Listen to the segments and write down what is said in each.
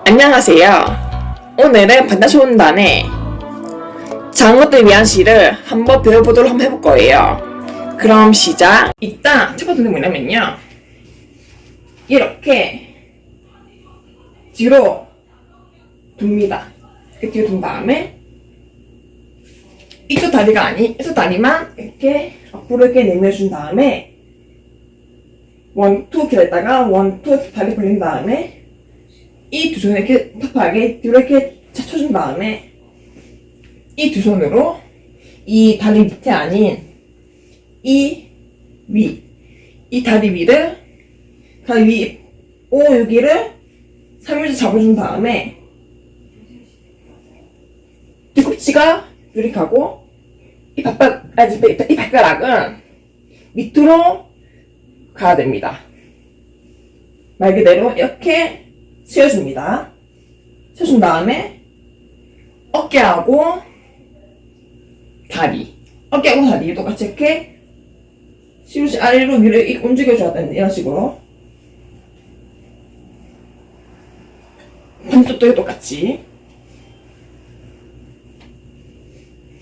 안녕하세요. 오늘은 반대손단의 작은 것들을 위한 시를 한번 배워보도록 한번 해볼 거예요. 그럼 시작! 일단 첫 번째는 뭐냐면요, 이렇게 뒤로 돕니다. 이렇게 뒤로 돈 다음에 이쪽 다리만 이렇게 앞으로 이렇게 내밀어준 다음에 원투 기다렸다가 원투 다리 벌린 다음에 이 두 손을 이렇게 팍팍하게 뒤로 이렇게 찾쳐준 다음에 이 두 손으로 이 다리 밑에 아닌 이 다리 위를 여기를 3일째 잡아준 다음에 뒤꿈치가 이렇게 가고 이 발가락은 밑으로 가야 됩니다. 말 그대로 이렇게 세워줍니다. 세워준 다음에 어깨하고 다리 똑같이 이렇게 시루시 아래로 위로 움직여줘야 되는데, 이런 식으로 반대쪽도 똑같이.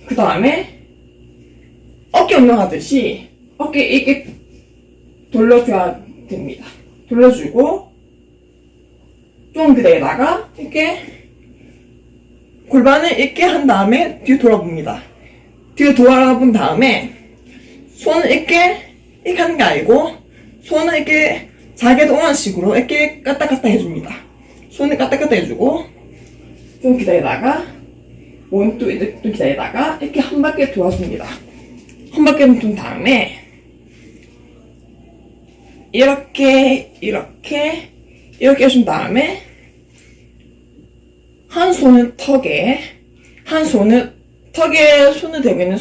그 다음에 어깨 운동하듯이 어깨 이렇게 돌려줘야 됩니다. 돌려주고 좀 그대에다가 이렇게 골반을 이렇게 한 다음에 뒤로 돌아봅니다. 뒤로 돌아본 다음에 손을 이렇게 하는 게 아니고 손을 이렇게 자기도 오는 식으로 이렇게 까딱 해줍니다. 손을 까딱 해주고 좀 기다리다가 또 기다리다가 이렇게 한 바퀴 돌아줍니다. 한 바퀴 돈 다음에 이렇게 해준 다음에 한 손을 턱에 손을 대고 있는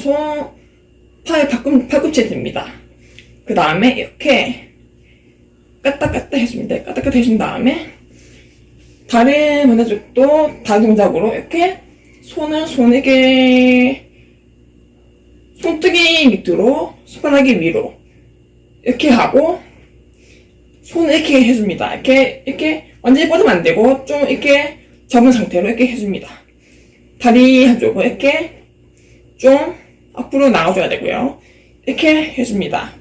팔꿈치에 댑니다. 그 다음에 이렇게 까딱 해줍니다. 까딱 해준 다음에 다른 반대쪽도 다른 동작으로 이렇게 손에게 손등이 밑으로 손가락이 위로 이렇게 하고 손을 이렇게 해줍니다. 이렇게 완전히 뻗으면 안 되고 좀 이렇게 잡은 상태로 이렇게 해줍니다. 다리 한쪽을 이렇게 좀 앞으로 나가줘야 되고요. 이렇게 해줍니다.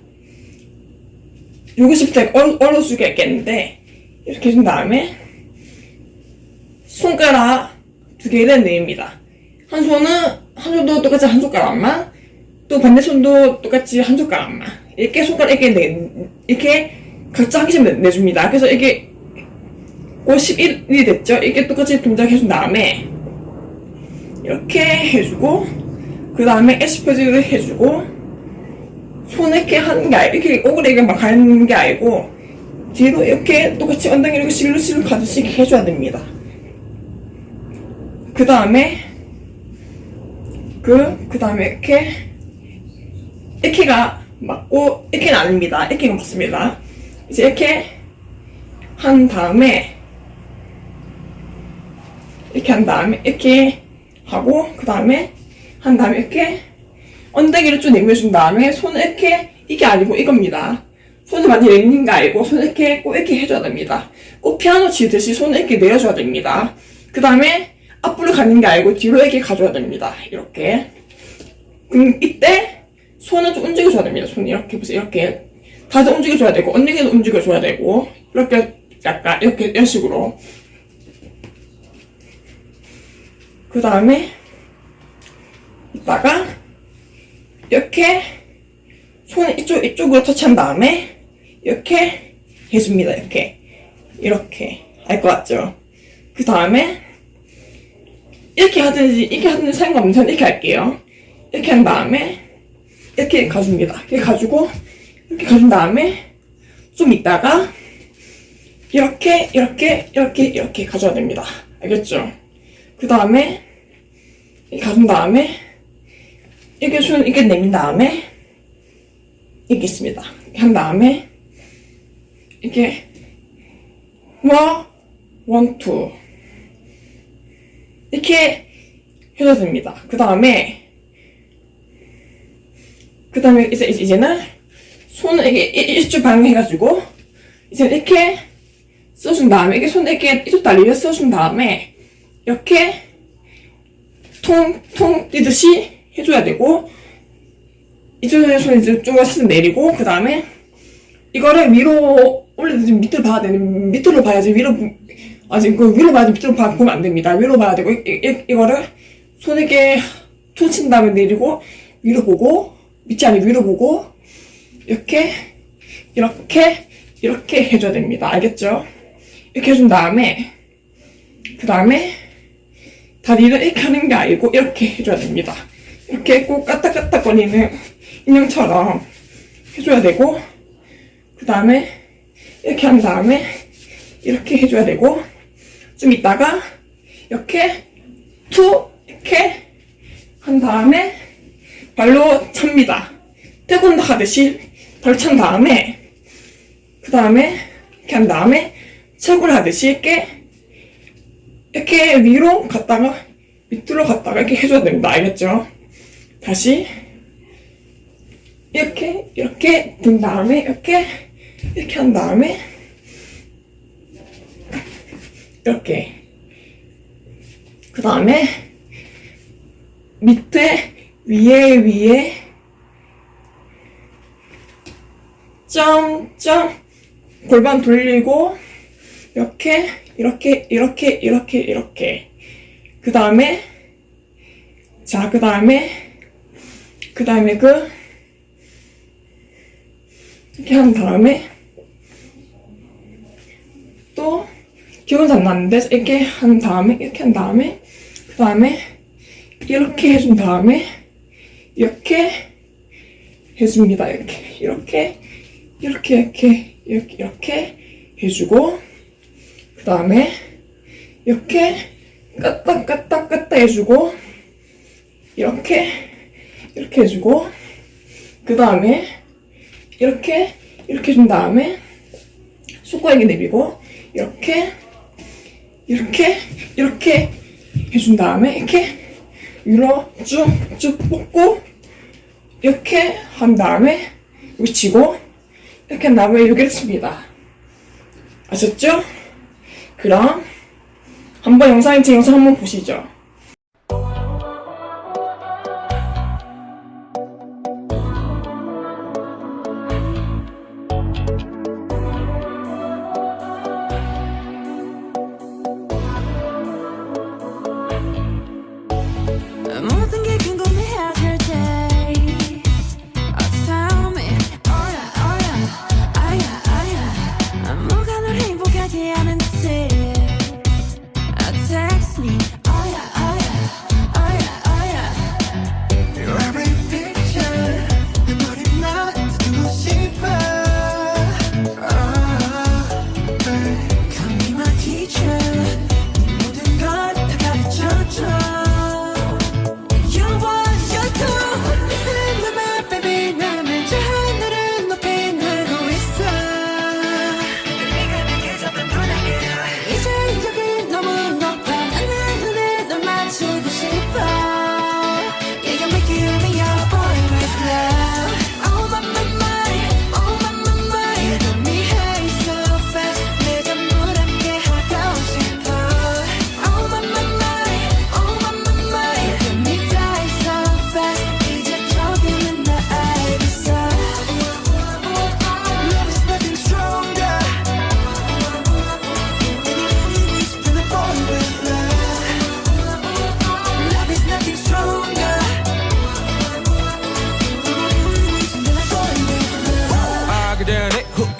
이것이 어려울 수가 있겠는데, 이렇게 해준 다음에 손가락 두 개를 내립니다. 한 손도 똑같이 한 손가락만, 또 반대 손도 똑같이 한 손가락만, 이렇게 손가락 이렇게 각자 한 개씩 내줍니다. 그래서 이게 51이 됐죠? 이렇게 똑같이 동작해준 다음에 이렇게 해주고, 그 다음에 에스퍼즈를 해주고, 손을 이렇게 하는 게 아니고, 이렇게 오그레게 막 가는 게 아니고, 뒤로 이렇게 똑같이 엉덩이를 이렇게 실룩실룩 가듯이 해줘야 됩니다. 그 다음에 이렇게가 맞고, 이렇게는 아닙니다. 이렇게가 맞습니다. 이제 이렇게 한 다음에 이렇게 하고, 그 다음에 이렇게 엉덩이를 쭉 내밀어준 다음에 손을 이게 아니고 이겁니다. 손을 많이 내미는 게 아니고 손을 이렇게 꼭 이렇게 해줘야 됩니다. 꼭 피아노 치듯이 손을 이렇게 내려줘야 됩니다. 그 다음에 앞으로 가는 게 아니고 뒤로 이렇게 가줘야 됩니다. 이렇게. 이때 손을 좀 움직여줘야 됩니다. 손 이렇게 보세요. 이렇게 다들 움직여줘야 되고, 엉덩이도 움직여줘야 되고, 이렇게 약간 이런 식으로. 그 다음에 이따가 이렇게 손을 이쪽으로 터치한 다음에 이렇게 해줍니다. 이렇게 알 것 같죠? 그 다음에 이렇게 하든지 상관없는 전 이렇게 할게요. 이렇게 한 다음에 이렇게 가줍니다. 이렇게 가준 다음에 좀 있다가 이렇게 가져야 됩니다. 알겠죠? 그 다음에 가준 다음에 이렇게 내민 다음에 이렇게 있습니다. 이렇게 한 다음에 이렇게 원, 투 이렇게 해줘야 됩니다. 그 다음에 이제는 손을 이렇게 이쪽 방향 해가지고 이제 이렇게 써준 다음에 이게 손에 이렇게 이쪽 다리를 써준 다음에 이렇게 통통 뛰듯이 해줘야 되고 이쪽에 손 이제 좀 살짝 내리고 그 다음에 이거를 위로 올려도 밑으로 봐야 되는 밑으로 봐야지 위로 아직 그 위로 봐야지 밑으로 보면 안 됩니다. 위로 봐야 되고 이거를 손에 이렇게 툭 친 다음에 내리고 위로 보고 밑이 아니고 위로 보고 이렇게 해줘야 됩니다. 알겠죠? 이렇게 해준 다음에 그 다음에 다리를 이렇게 하는 게 아니고 이렇게 해줘야 됩니다. 이렇게 꼭 까딱까딱거리는 인형처럼 해줘야 되고 그 다음에 이렇게 한 다음에 이렇게 해줘야 되고 좀 있다가 이렇게 이렇게 한 다음에 발로 찹니다. 태권도 하듯이 발로 찬 다음에 그 다음에 이렇게 한 다음에 철구를 하듯이 이렇게 위로 갔다가 밑으로 갔다가 이렇게 해줘야 됩니다. 알겠죠? 다시 이렇게 든 다음에 이렇게 한 다음에 이렇게 그 다음에 밑에 위에 점점 골반 돌리고 이렇게 그 다음에 자 그 다음에 이렇게 한 다음에 또 기분 잘 났는데 이렇게 한 다음에 그 다음에 이렇게 해준 다음에 이렇게 해줍니다. 이렇게 해주고 그 다음에 이렇게 까딱 해주고 이렇게 해주고 그 다음에 이렇게 해준 다음에 손가락에 내비고 이렇게 해준 다음에 이렇게 위로 쭉 뻗고 이렇게 한 다음에 여기 치고 이렇게 한 다음에 여기를 칩니다. 아셨죠? 그럼 한번 제 영상 한번 보시죠. 모든 게 궁금해하실 때 tell me 아야 뭐가 널 행복하게 하는지 text me Your every picture 내 머리만 두고 싶어 Come be my teacher 네 모든 걸 다 가르쳐줘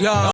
Yeah.